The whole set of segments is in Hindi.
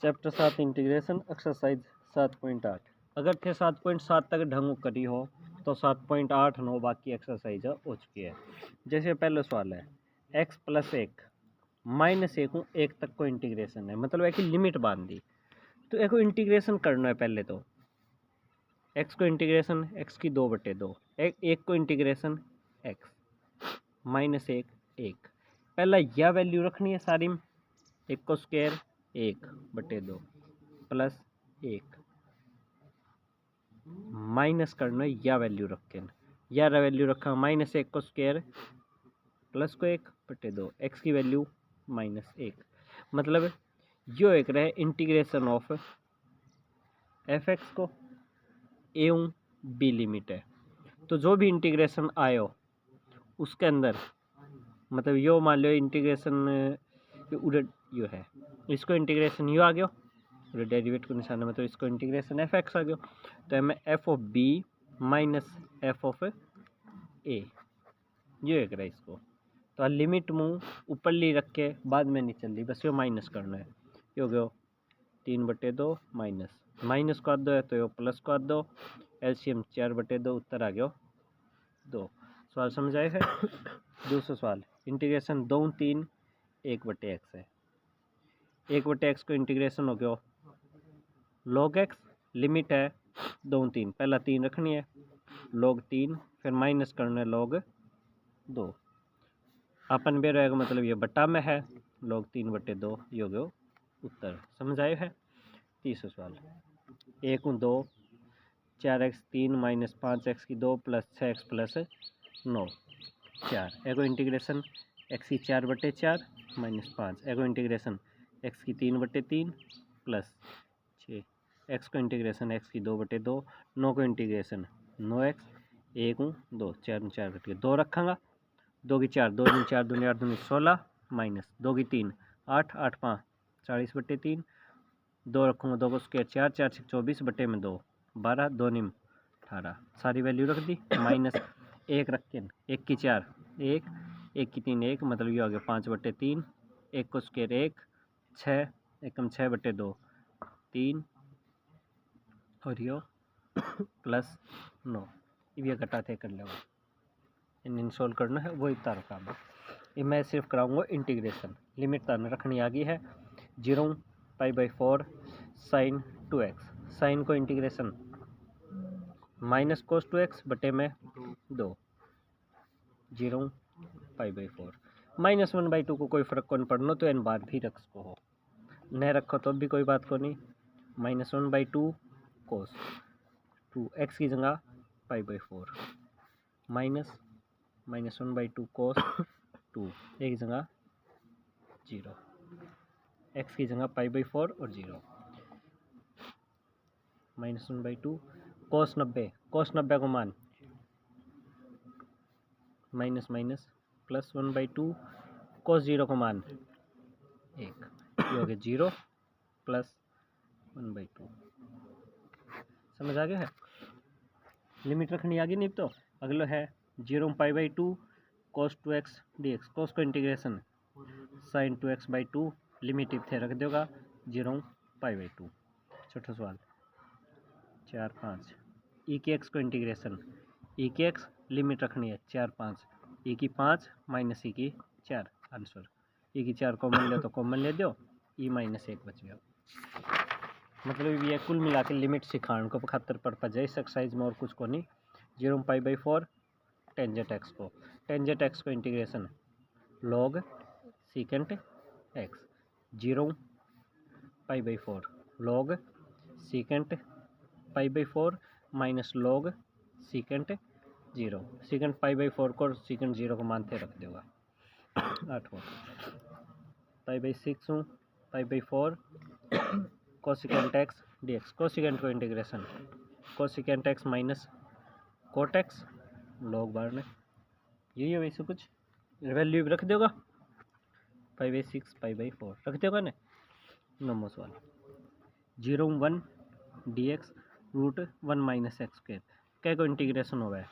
Chapter 7 integration exercise 7.8। अगर थे 7.7 तक ढंग करी हो तो 7.8 नो बाकी एक्सरसाइज हो चुकी है। जैसे पहला सवाल है x प्लस एक माइनस एक तक को इंटीग्रेशन है, मतलब एक लिमिट बांध दी। तो एक को इंटीग्रेशन करना है। पहले तो x को इंटीग्रेशन x की 2/2, एक को इंटीग्रेशन x माइनस एक पहला यह वैल्यू रखनी है सारी में। एक को स्क्वायर 1/2 प्लस एक माइनस करना है या वैल्यू रख के, या वैल्यू रखा माइनस एक को स्क्वायर प्लस को 1/2 एक्स की वैल्यू -1, मतलब यो एक रहे इंटीग्रेशन ऑफ एफ एक्स को एवं बी लिमिट है। तो जो भी इंटीग्रेशन आयो उसके अंदर, मतलब यो मान लो इंटीग्रेशन उधर यो है, इसको इंटीग्रेशन यो आ गया डेरिवेट को निशान में, तो इसको इंटीग्रेशन एफ एक्स आ गया। तो हमें F of B minus F of A ये एक रहा इसको। तो लिमिट मुँह ऊपर ली रख के बाद में नहीं चल रही, बस यो माइनस करना है। ये हो गया 3/2 माइनस को 2 है तो यो प्लस को 2, एलसीएम 4/2, उत्तर आ गया 2। सवाल समझ आए है। दूसरा सवाल इंटीग्रेशन 2 3 1/x है। 1/x को इंटीग्रेशन हो गया log x, लिमिट है 2 3, पहला 3 रखनी है log 3, फिर माइनस करना है log 2, अपन भी रहेगा मतलब ये बट्टा में है log 3/2, ये हो गया उत्तर। समझ आए है। तीसरा सवाल 1 2 4x 3 माइनस 5x की 2 प्लस 6x प्लस 9 4, एगो इंटीग्रेशन x की 4/4 माइनस 5, एगो इंटीग्रेशन x की 3/3 प्लस 6, x को इंटीग्रेशन x की 2/2, 9 को इंटीग्रेशन 9x 1 2 4 4 कट के 2 रखांगा, 2 की 4 2 दूनी 4 दूनी 8 दूनी 16 माइनस 2 की 3 8 8 5 40/3, 2 रखूँगा 2 को स्क्वायर 4 4 6 24/2 12 2 निम 18, सारी वैल्यू रख दी। माइनस 1 रख के 1 की 4 1 1 की 3 1, मतलब ये हो गया 5/3, 1 को स्क्वायर 1 6 एकम 6/2 3 और यो प्लस 9, ये घटा थे कर लेगा। इन सोल्व करना है वही तार काम है। ये मैं सिर्फ कराऊंगा इंटीग्रेशन। लिमिट तार रखनी आ गई है 0π/4 साइन 2x, साइन को इंटीग्रेशन माइनस कोस 2x बटे में 2 0π/4 -1/2 को कोई फर्क कौन पड़ना, तो इन बार भी रख सको हो, न रखो तो भी कोई बात को नहीं। -1/2 कोस 2 x की जगह π/4 माइनस -1/2 कोस 2 एक जगह 0, x की जगह π/4 और 0 -1/2 कोस 90 को मान माइनस माइनस प्लस 1/2 कोस 0 को मान 1, ये हो गया 0 प्लस 1/2। समझ आ गया है। लिमिट रखनी आ गई नहीं। तो अगला है 0π/2 cos 2x dx, cos को इंटीग्रेशन sin 2x/2, लिमिट थे रख देगा 0π/2। छोटा सवाल 4 5 e की x को इंटीग्रेशन e की x, लिमिट रखनी है 4 5, e की 5 माइनस e की 4, आंसर e की 4 कॉमन ले तो कॉमन ले दो, e -1 बच गया। मतलब ये कुल मिला के लिमिट सिखाने को खातर पर जाए इस एक्सरसाइज में और कुछ को नहीं। 0π/4 टेंजेंट एक्स को integration log secant X, 0π/4 log secant π/4 minus log secant 0, secant π/4 को सीकेंट 0 को मानते रख देगा। 8वां π/6 π/4 कोसिकेंट एक्स dx, कोसिकेंट को integration cosecant X minus cot X log बार में, यही है वैसे कुछ वैल्यू रख देगा। 5/6 π/4 रख देगा ना। 9वां सवाल 0 1 dx √1 - x², क्या को इंटीग्रेशन हुआ है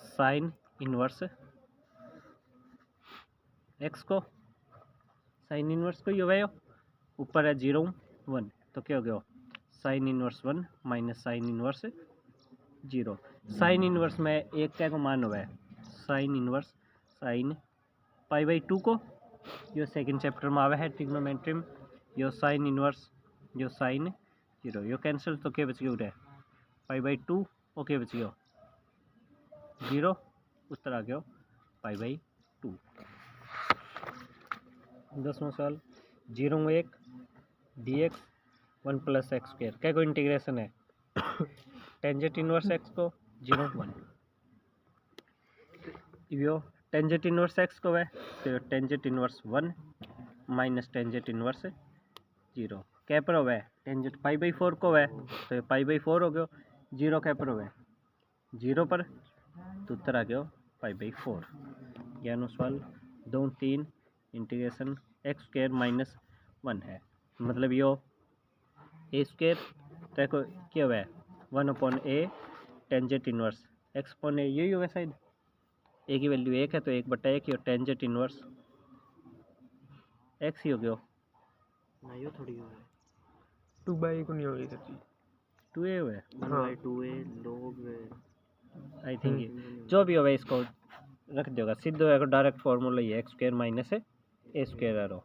साइन इनवर्स एक्स को, साइन इनवर्स को ये हुआ ऊपर है 0 1, तो क्या हो गया sine inverse 1 minus sine inverse 0। Sine inverse में एक क्या को मान हुआ है साइन इनवर्स साइन π/2 को, यो सेकंड चैप्टर में आवे है ट्रिग्नोमेट्री में। Yo sine inverse yo sign 0 यो कैंसिल, तो क्या बच गया उधर π/2 ओके बच गया 0, उत्तर आ गया π/2। 10वां सवाल 0 1 dx 1 + x² क्या कोई इंटीग्रेशन है टेंजेंट इनवर्स x को 0 1, यो टेंजेंट इनवर्स x को है तो tangent inverse 1 minus tangent inverse 0 क्या पर हुआ है टेंजेंट π/4 को है तो ये π/4 हो गया, 0 क्या पर हुआ है 0 पर, तो उत्तर आ गया π/4। 11वां सवाल 2 3 इंटीग्रेशन x² - 1 है, मतलब यो a² तो क्या हुआ है 1/a टेंजेंट इनवर्स x/a, यही होगा शायद, a की वैल्यू 1 है तो 1/1 और टेंजेंट इनवर्स x ही हो गया ना, यो थोड़ी हो है 2/a को नहीं होगी सच्ची 2a हुआ है 1/2a log आई थिंक, जो भी होगा इसको रख देगा सीधे को डायरेक्ट फार्मूला ये x² माइनस a² एरो।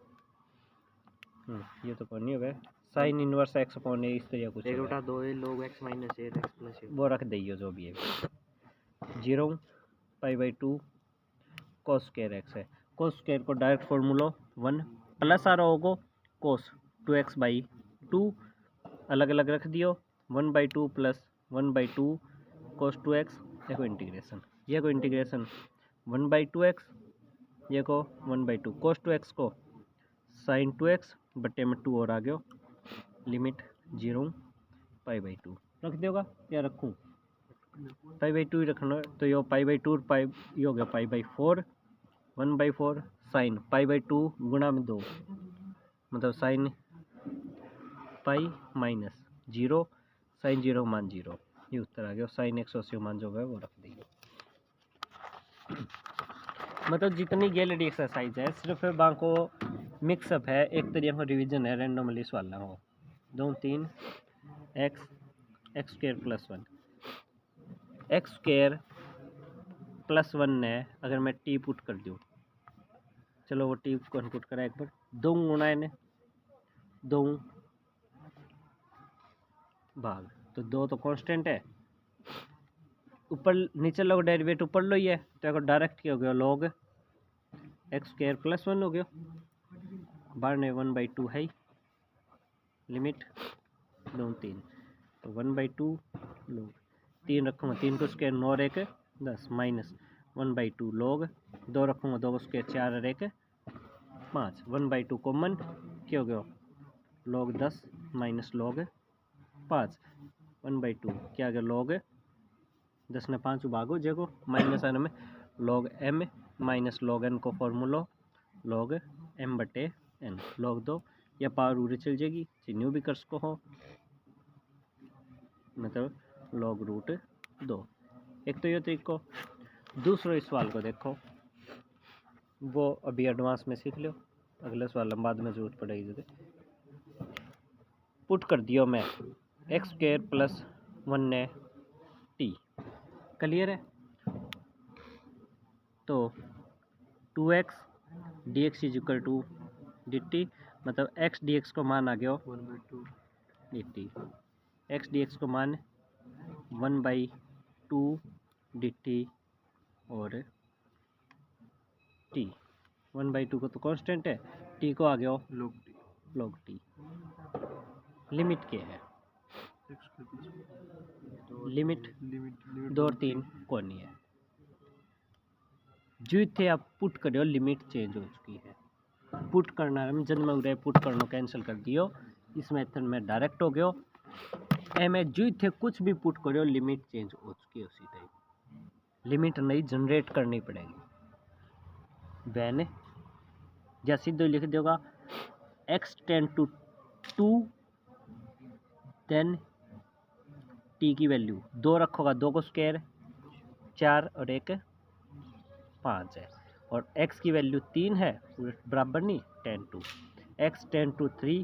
ये तो कौन नहीं होगा साइन इनवर्स x/a इस तरह कुछ 1/2a log x - a x + a, वो रख दइयो जो भी है। 0 π/2 cos² x है, cos² को डायरेक्ट फार्मूला 1 प्लस आ रहा होगा cos 2x/2 अलग अलग रख दियो 1/2 + 1/2 cos 2x, ये को इंटीग्रेशन, ये को इंटीग्रेशन 1/2x, ये को 1/2 cos 2x को sin 2x बटे में 2 और आ गया, लिमिट 0 π/2 रख देगा या रखूँ π/2 ही रखना, तो यो π/2 ये हो गया π/4 1/4 साइन π/2 गुणा में 2 मतलब साइन π माइनस 0 साइन 0 मान 0, ये उत्तर आ गया। साइन 180 मान जो है वो रख देंगे। मतलब जितनी गैलरी एक्सरसाइज है सिर्फ बाको मिक्सअप है, एक तरीके का रिवीजन है, रैंडमली सवाल हो 2 3 x² + 1 x² + 1 ने अगर मैं t पुट कर दूँ, चलो वो t को पुट करा एक बार, 2 गुणा है 2 भाग, तो 2 तो कांस्टेंट है, ऊपर नीचे लोग डेरिवेटिव ऊपर लो ही है तो डायरेक्ट क्या हो गया log x² + 1 हो गया, बाहर ने 1/2 है लिमिट 2 3, तो 1/2 log 3 रखूँगा 3 को स्क्वायर 9 और 1 10 माइनस 1/2 log 2 रखूँगा 2 को स्क्वायर 4 और 1 5, 1/2 कॉमन क्या हो गया log 10 माइनस log 5, 1/2 क्या आ गया log 10 ने 5 भागो जेको माइनस आने में log m minus log n को फॉर्मूला log m/n log 2 या पावर उड़ी चल जाएगी, चिन्ह भी कर सको हो, मतलब log √2। एक तो ये तरीको, दूसरा इस सवाल को देखो, वो अभी एडवांस में सीख लो, अगले सवाल बाद में जरूरत पड़ेगी। जैसे पुट कर दियो मैं x² + 1 ने t, क्लियर है, तो 2x dx = dt, मतलब x dx को मान आ गया 1/2 dt, x dx को मान 1/2 dt और t 1/2 को तो कांस्टेंट है, t को आ गया log t। लिमिट क्या है लिमिट 2 और 3 को नहीं है, जो थे आप पुट करो लिमिट चेंज हो चुकी है, पुट करना है जब मैं उरे पुट करना कैंसिल कर दियो, इस मेथड में डायरेक्ट हो गयो, में जो थे कुछ भी पुट करो लिमिट चेंज हो चुकी है, उसी टाइप लिमिट नई जनरेट करनी पड़ेगी। वैन या सीधे लिख देगा x tend to 2 then t की वैल्यू 2 रखोगा 2 को स्क्वायर 4 और 1 5 है, और x की वैल्यू 3 है बराबर नहीं 10 to x tend to 3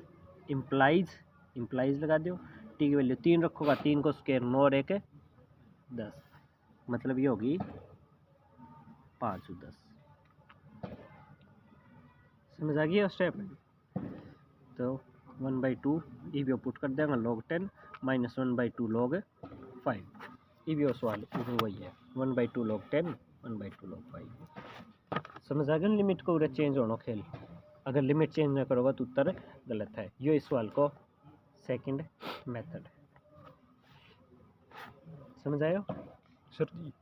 implies लगा दो, टी की वैल्यू 3 रखोगा, 3 को स्क्वायर 9 और 1 10, मतलब ये होगी 5 10। समझ आ गया स्टेप। तो 1/2 ई भी पुट कर देंगे log 10 माइनस 1/2 log 5, ये भी सवाल वही है 1/2 log 10 1/2 log 5। समझ आ गया लिमिट को चेंज होना खेल, अगर लिमिट चेंज ना करोगे तो उत्तर गलत है। यो इस सवाल को सेकंड मेथड। समझ आयो सर जी।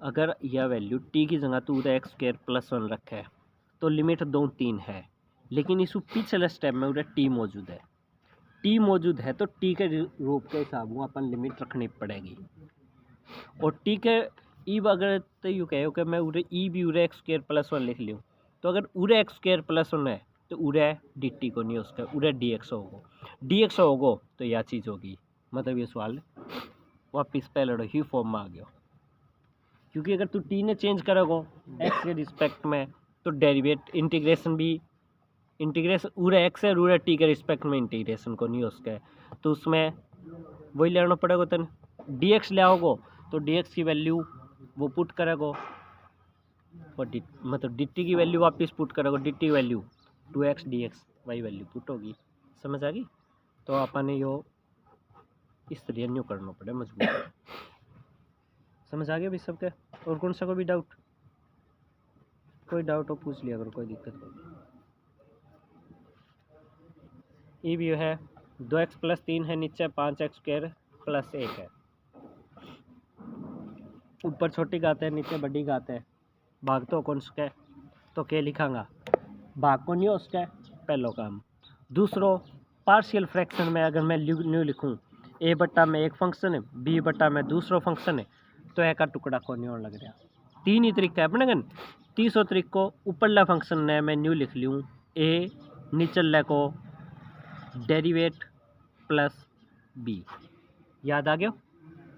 अगर यह वैल्यू टी की जगह तो एक्स स्क्वायर प्लस 1 रखा है तो लिमिट 2 3 है, लेकिन इस पिछले स्टेप में उधर टी मौजूद है, टी मौजूद है तो टी के रूप के हिसाब से अपन लिमिट रखनी पड़ेगी। और टी के ई अगर तो यूँ कहो कि मैं उरे ई भी उरे एक्स स्क्वायर प्लस 1 लिख लूँ, तो अगर उरे एक्स स्क्वायर प्लस 1 है तो उरे डी टी को नहीं, उसका उरे डी एक्स होगा, डी एक्स होगा तो यह चीज़ होगी। मतलब ये सवाल वापिस पहले ही फॉर्म में आ गया, क्योंकि अगर तू टी ने चेंज करोगे एक्स के रिस्पेक्ट में तो डेरिवेट इंटीग्रेशन भी इंटीग्रेशन पूरे एक्स है पूरे टी के रिस्पेक्ट में इंटीग्रेशन को नहीं उसका, तो उसमें वही लेना पड़ेगा। तन डी एक्स ले आओगे तो डी एक्स की वैल्यू वो पुट करेगा और मतलब डी टी की वैल्यू वापस पुट करेगा, डी टी की वैल्यू 2x डी एक्स वही वैल्यू पुट होगी। समझ आ गई। तो अपन ने यो इस तरह न्यू करना पड़े मजबूत। समझ आ गया भाई सबके। और कौन सा कोई भी डाउट, कोई डाउट हो पूछ लिया अगर कोई दिक्कत हो। ये भी है 2x प्लस 3 है, नीचे 5x स्क्वायर प्लस 1 है, ऊपर छोटी घात है नीचे बड़ी घात है। भाग तो कौन सा तो क्या लिखांगा, भाग को नहीं उसका पहलो काम। दूसरो पार्शियल फ्रैक्शन में अगर मैं न्यू लिखूं ए बट्टा में एक फंक्शन है बी बट्टा में दूसरा फंक्शन है तो ए का टुकड़ा को नहीं और लग रहा। तीन ही तरीका है अपने गन। तीसरो तरीक को ऊपरला फंक्शन ने मैं न्यू लिख लूँ ए, नीचले को डेरिवेट प्लस बी। याद आ गया।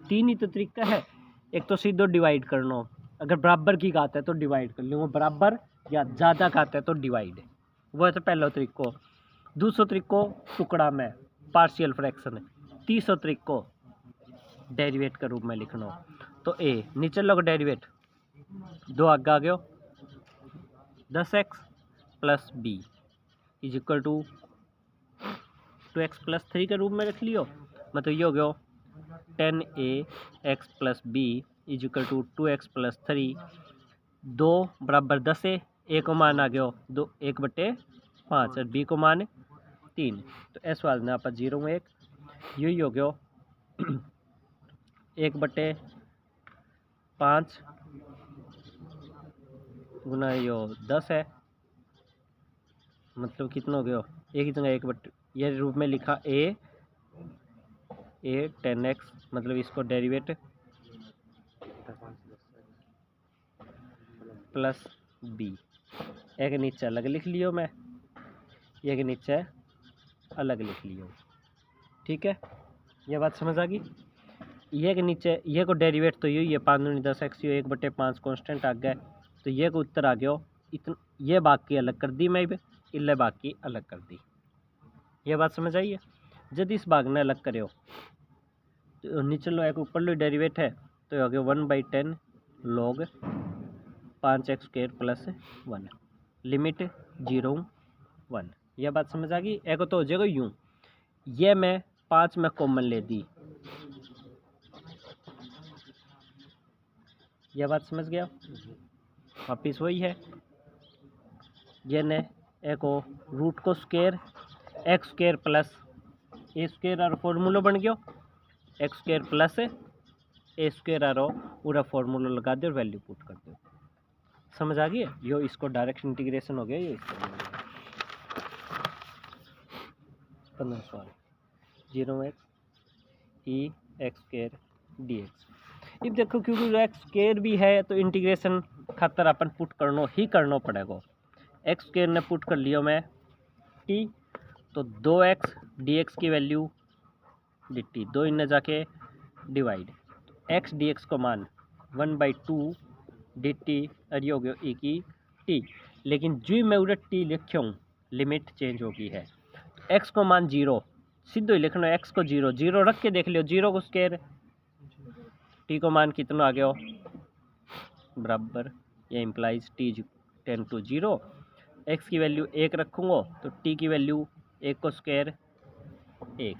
तीन ही तो तरीका है। एक तो सीधो डिवाइड करना, अगर बराबर की घात है तो डिवाइड कर लूँगा, बराबर या ज़्यादा घात है तो डिवाइड, वो है तो पहला तरीको। दूसरा तरीको टुकड़ा में पार्शियल फ्रैक्शन है। तीसरा तरीको डेरिवेट के रूप में लिखना, तो ए नीचे लोग डेरिवेट दो आगे आ गया 10x plus b is equal to 2x plus 3 के रूप में रख लियो। मतलब ये हो गया 10ax plus b is equal to 2x plus 3। 2 बराबर 10 है, ए को मान आ गया 2 1/5 और बी को मान 3। तो एस वाले ने आप 0 1 यही हो गया 1/5 गुना यो 10 है, मतलब कितना हो गया एक ही जगह 1/, ये रूप में लिखा ए 10x, मतलब इसको डेरिवेट प्लस बी। एक नीचे अलग लिख लियो मैं, एक नीचे अलग लिख लियो। ठीक है, ये बात समझ आ गई। ये के नीचे ये को डेरिवेट तो यही है 5 दूनी 10x, 1/5 कॉन्स्टेंट आ गया, तो ये को उत्तर आ गया इतना। ये बाकी अलग कर दी मैं, इल्ले बाकी अलग कर दी। ये बात समझ आई है। जब इस भाग ने अलग करो तो नीचे लो एक ऊपर लो डेरिवेट है, तो हो गया 1/10 log 5x square plus 1 limit 0 1। यह बात समझ आ गई। एक तो हो जाएगा यूँ, ये मैं 5 में कॉमन ले दी। यह बात समझ गया। वापिस वही है, ये ने एक रूट को स्क्वायर एक्स स्क्वायर प्लस ए स्क्वायर और फॉर्मूला बन गया एक्स स्क्वायर प्लस ए स्क्वायर और पूरा फॉर्मूला लगा दे और वैल्यू पुट कर दो। समझ आ गई। यो इसको डायरेक्ट इंटीग्रेशन हो गया। ये 15 सवाल 0x ई एक्स स्क्वायर डी एक्स। अब देखो क्योंकि एक्स स्क्वायर भी है तो इंटीग्रेशन खातर अपन पुट करना पड़ेगा। एक्स स्क्वायर ने पुट कर लिया मैं टी, तो 2x dx की वैल्यू डी टी, 2 इनने जाके डिवाइड, तो एक्स डी एक्स को मान 1/2 डी टी अरे हो गया ई की टी। लेकिन जो मैं उधर टी लिखा हूँ लिमिट चेंज होगी है। एक्स को मान 0, सीधो ही लिखना एक्स को 0 0 रख के देख लियो, 0 को स्क्वायर टी को मान कितना आ गया बराबर, ये implies t tends to 0। X की वैल्यू 1 रखूँगा तो टी की वैल्यू 1 को स्क्वायर 1,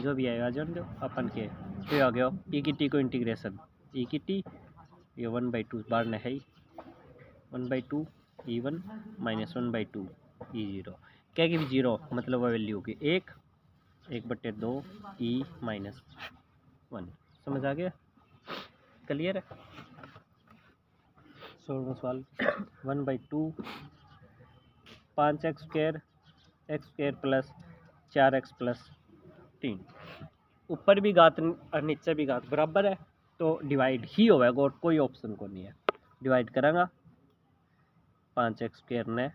जो भी आएगा जान दो अपन के। तो आ गया ई की टी को इंटीग्रेशन, ई की टी ये 1/2 बार न है 1/2 E1 माइनस 1/2 E0, क्या की भी 0 मतलब वह वैल्यू होगी 1/2 E माइनस 1। समझ आ गया, क्लियर है। 16वां सवाल 1/2 5x square plus 4x plus 3, ऊपर भी घात और नीचे भी घात बराबर है तो डिवाइड ही होगा और कोई ऑप्शन को नहीं है। डिवाइड करेंगे 5x स्क्वायर ने,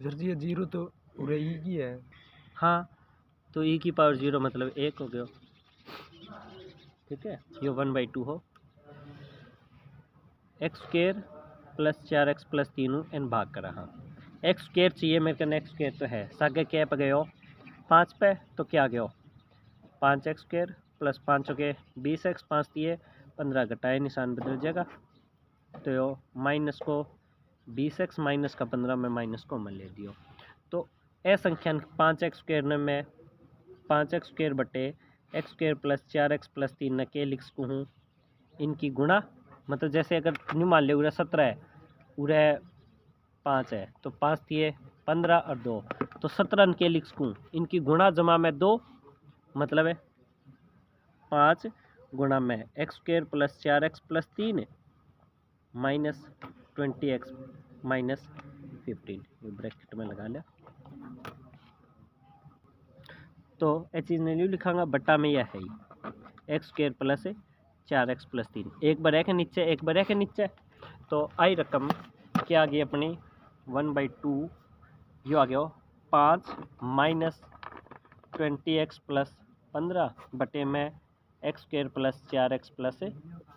सर जी ये 0 तो पूरे ई की है। हाँ तो e की पावर 0 मतलब 1 हो गया, ठीक है। ये 1/2 हो x square plus 4x plus 3 एन भाग कर रहा, एक्स स्क्वायर चाहिए मेरे को, एक्स स्क्वायर तो है सागे क्या पे गए हो 5 पे, तो क्या गया 5x स्क्वायर प्लस 5 हो गए 20x, 5 दिए 15 घटाए निशान बदल जाएगा, तो यो माइनस को 20x माइनस का 15 में माइनस कॉमन ले दियो, तो ए संख्या 5x स्क्वायर ने मैं 5x स्क्वायर बटे x square plus 4x plus 3 न के लिख सकूँ हूँ इनकी गुणा, मतलब जैसे अगर न्यू मान ले उरे 17 है उरे 5 है तो 5 दिए 15 और 2 तो 17 के लिख सकूँ इनकी गुणा जमा में 2, मतलब है 5 गुणा में x square plus 4x plus 3 minus 20x minus 15, ये ब्रैकेट में लगा लिया। तो ये चीज़ नहीं लिखांगा बट्टा में यह है ही X square plus 4x plus 3, एक बार के नीचे एक बार के नीचे, तो आई रकम क्या आ गई अपनी 1/2, यो आ गया 5 माइनस 20x प्लस 15 बटे में x square plus 4x plus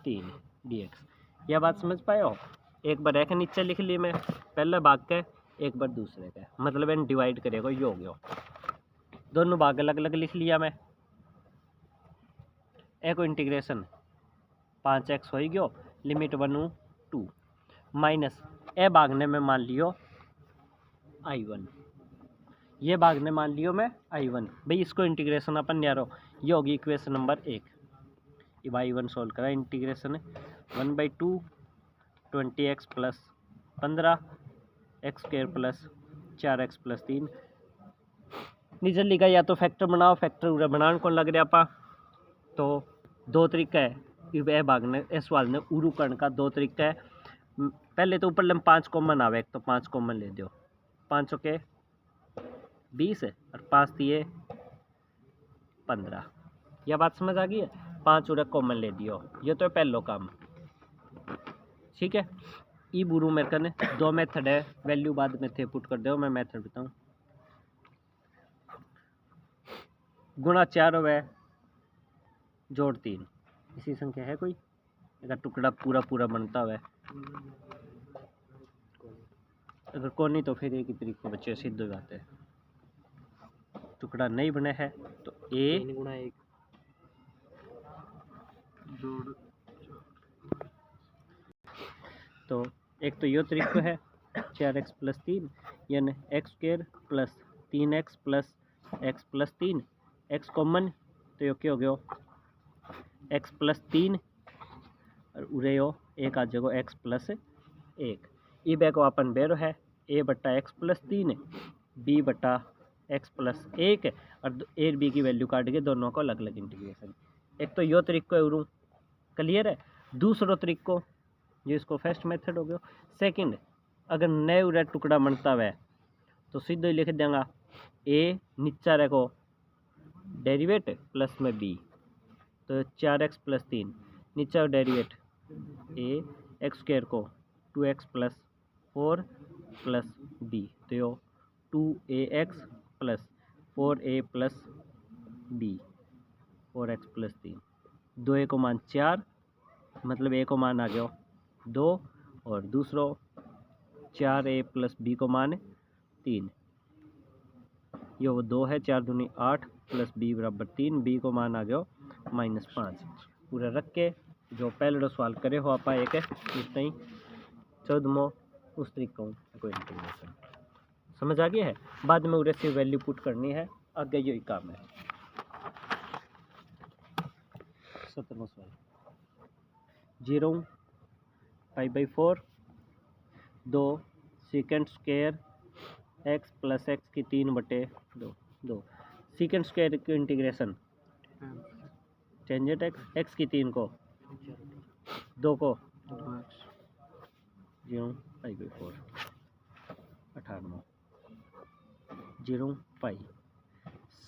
3 dx। यह बात समझ पाए हो, एक बार के नीचे लिख ली मैं पहले भाग के, एक बार दूसरे के, मतलब इन डिवाइड करेगा यो हो गया, दोनों भाग अलग अलग लिख लिया मैं। एक इंटीग्रेशन 5x हो गयो लिमिट 1 2 माइनस ए भागने में मान लियो I1, ये भागने मान लियो मैं I1, भाई इसको इंटीग्रेशन अपन न्यारो, ये होगी इक्वेशन नंबर 1। ये I1 सोल्व करा, integration 1/2 20x plus 15 x square plus 4x plus 3, नीचे लिखा या तो फैक्टर बनाओ, फैक्टर उरे बनाने को लग रहा पा, तो दो तरीका है यह भागने इस सवाल ने उरू करने का, दो तरीका है। पहले तो ऊपर 5 कॉमन आवे, एक तो 5 कॉमन ले दो, 5 के 20 और 5 दिए 15, यह बात समझ आ गई है। 5 उरे कॉमन ले दियो, ये तो पहलो काम, ठीक है। ई बुरू मेरे कने दो मेथड है, वैल्यू बाद में थे पुट कर दो, मैं मेथड बताऊँ। गुणा 4 हुआ जोड़ 3, इसी संख्या है कोई, अगर टुकड़ा पूरा पूरा बनता हुआ, अगर कौन नहीं तो फिर एक ही तरीके बच्चे सीधे बात है, टुकड़ा नहीं बना है तो ए 3 गुणा 1 जोड़, तो एक तो यो तरीका है 4x प्लस 3 यानी x square plus 3x plus x plus 3, x common तो यो क्या हो गया एक्स प्लस 3 और उरे यो एक आ जाएगा एक्स प्लस 1, ई बैक अपन बेरो है ए बट्टा एक्स प्लस 3 बी बट्टा एक्स प्लस 1 और ए बी की वैल्यू काट के दोनों को अलग अलग इंटीग्रेशन। एक तो यो तरीका है उरू, क्लियर है। दूसरो तरीको जो इसको फर्स्ट मेथड हो गया। सेकंड, अगर नए उरे टुकड़ा बनता हुआ तो सीधे ही लिख देंगे ए नीचा रखो डेरिवेट प्लस में बी, तो 4x प्लस 3 नीचा डेरिवेट ए एक्स स्क्वायर को 2x प्लस 4 प्लस बी, तो यो 2ax plus 4a plus b 4x plus 3, 2a को मान 4 मतलब a को मान आ गया 2 और दूसरो 4a प्लस बी को मान 3, ये वो 2 है, 4 दूनी 8 प्लस बी बराबर 3, बी को मान आ गया -5 पूरा रख के जो पहले सवाल करे हो आप एक इतना ही 14वां उस तरीका को इंटीग्रेशन समझ आ गया है। बाद में उरे से वैल्यू पुट करनी है, आगे यही काम है। 17वां सवाल 0 π/4 2 second square x plus x की 3/2 सेकेंड स्क्वायर की इंटीग्रेशन टेंजेंट x की 3 को 2 को 0 π/4 18 0 π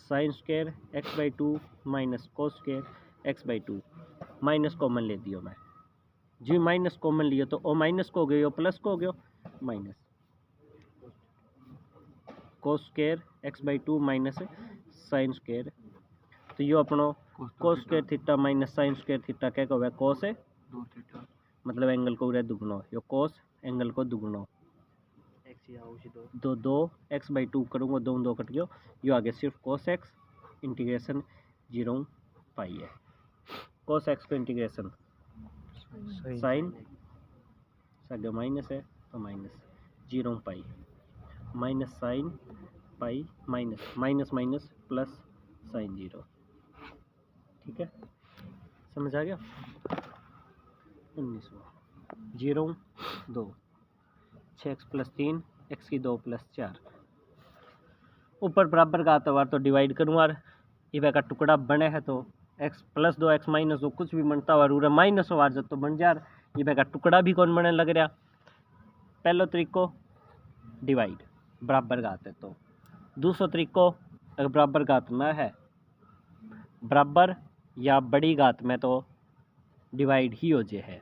sine square x/2 minus cos square x/2 minus common ले दियो मैं जी माइनस कॉमन लियो तो ओ माइनस को हो गयो प्लस को हो गयो minus cos square x/2 minus sine square तो यो अपनो cos square theta minus sine square theta क्या होगा कोस है 2 थीटा मतलब एंगल को उरे दुगनो यो कोस एंगल को दुगनो x या उसी तो 2 x/2 करूँगा 2 2 कट गयो यो आगे सिर्फ कोस x इंटीग्रेशन 0 π है कोस x को इंटीग्रेशन साइन आगे माइनस है तो minus 0 π minus sine pi minus minus minus plus sine 0 ठीक है समझ आ गया। 19वां 0 2 6x प्लस 3 x की 2 प्लस 4 ऊपर बराबर का आता वार तो डिवाइड करूँ यार इवे का टुकड़ा बने है तो x प्लस 2 x माइनस 2 कुछ भी बनता हुआ रूरा माइनस वार जब तो बन जा इवे का टुकड़ा भी कौन बनने लग रहा पहलो तरीको डिवाइड बराबर का आते तो दूसरा तरीको अगर बराबर घात में है बराबर या बड़ी घात में तो डिवाइड ही हो जे है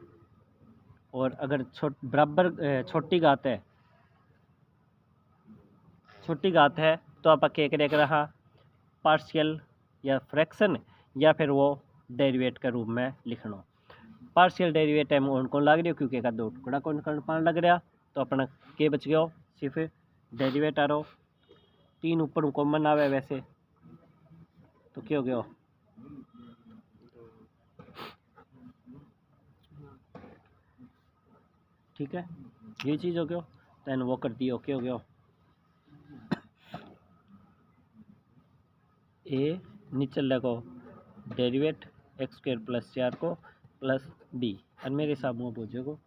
और अगर बराबर छोटी घात है तो आप क्या कर रहा पार्शियल या फ्रैक्शन या फिर वो डेरिवेट के रूप में लिखना पार्शियल डेरिवेट है उनको लग रही हो क्योंकि एक दो टुकड़ा कौन पान लग रहा तो अपना के बच गया सिर्फ डेरिवेट आ रहा 3 ऊपर कॉमन आवे वैसे तो क्या हो गया ठीक है ये चीज़ हो गया तो वो कर दिया क्या हो गया ए नीचे लगो डेरिवेट x² प्लस 4 को प्लस b और मेरे हिसाब में पूछेगो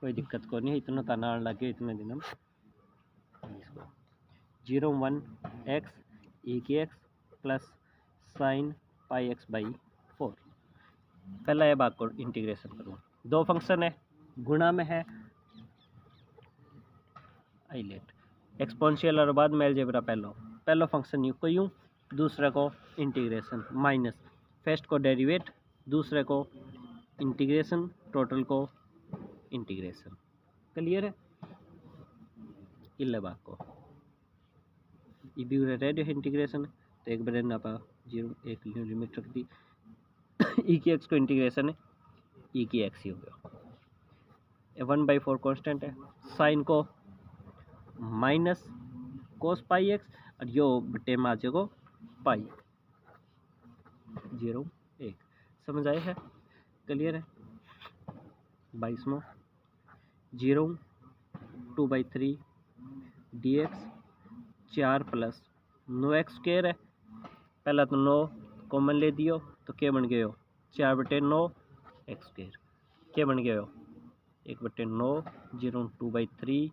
कोई दिक्कत को नहीं इतना तना लगे इतने दिन हम 0 1 x e की x plus sine pi x/4 पहला ये बात को इंटीग्रेशन करूँ दो फंक्शन है गुणा में है आइलेट एक्सपोनेंशियल और बाद में अलजेब्रा पहला फंक्शन यू को यूँ दूसरे को इंटीग्रेशन माइनस फर्स्ट को डेरिवेट दूसरे को इंटीग्रेशन टोटल को इंटीग्रेशन क्लियर है इल्ले बात को ये भी रेड है इंटीग्रेशन तो एक बार ना पा 0 एक लिमिट रख दी ई की एक्स को इंटीग्रेशन है ई की एक्स ही हो गया 1/4 कांस्टेंट है साइन को माइनस कोस पाई एक्स और यो बटे में आ जाएगा पाई 0 1 समझ आए है क्लियर है 22वां 0 2/3 dx 4 प्लस 9x² है पहला तो 9 कॉमन ले दियो तो क्या बन गए हो 4/9 x² क्या बन गए हो 1/9 0 2/3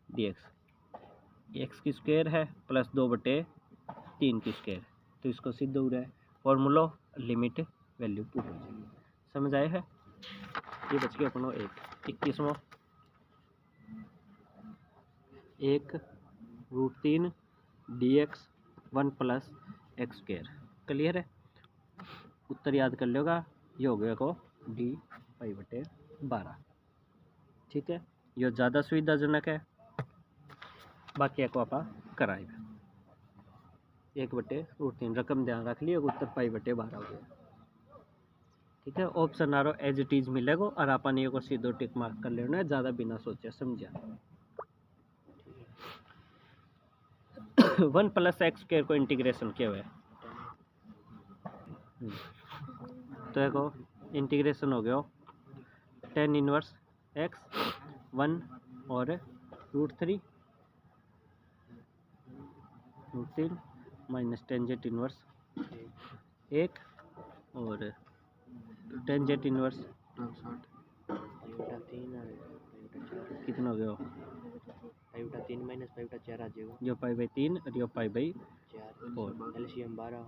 dx x की स्क्वायर है प्लस 2/3 की स्क्वायर तो इसको सिद्ध हो रहा है फॉर्मूला लिमिट वैल्यू पुट हो जाएगी समझ आए है ये बच गया अपनों 21वां 1√3 dx 1 प्लस x² क्लियर है उत्तर याद कर लेगा ये हो गया को d π/12 ठीक है ये ज़्यादा सुविधाजनक है बाकी को आप कराएगा 1/√3 रकम ध्यान रख लियो उत्तर π/12 हो गया ठीक है ऑप्शन आ रहा एज इट इज मिलेगा और अपन ये को सीधो टिक मार्क कर लेना है ज़्यादा बिना सोचे समझा वन प्लस एक्स स्क्वायर को इंटीग्रेशन किया हुआ है। तो देखो इंटीग्रेशन हो गया टेन इनवर्स एक्स 1 और √3 √3 माइनस टेंजेंट इनवर्स 1 और टेंजेंट इनवर्स पाइवटा 3 और पाइवटा 4 कितना हो गया पाइवटा 3 माइनस पाइवटा 4 आ जाएगा यो π/3 और यो π/4 4 एलसीएम 12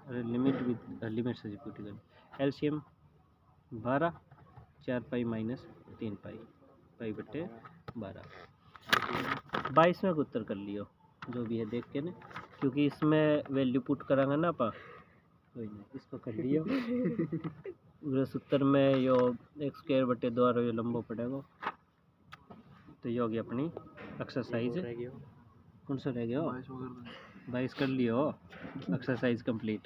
अरे लिमिट से रिपीट कर एलसीएम 12 4 माइनस 3 π/12 22 में उत्तर कर लियो जो भी है देख के ना, क्योंकि इसमें वैल्यू पुट करांगा ना पा कोई नहीं इसको कर लियो। उस उत्तर में यो एक्स स्क्वायर बटे 2 और यो लंबो पड़ेगा। तो ये होगी अपनी एक्सरसाइज। रह गया कौन सा रह गया 22 कर लियो एक्सरसाइज कंप्लीट।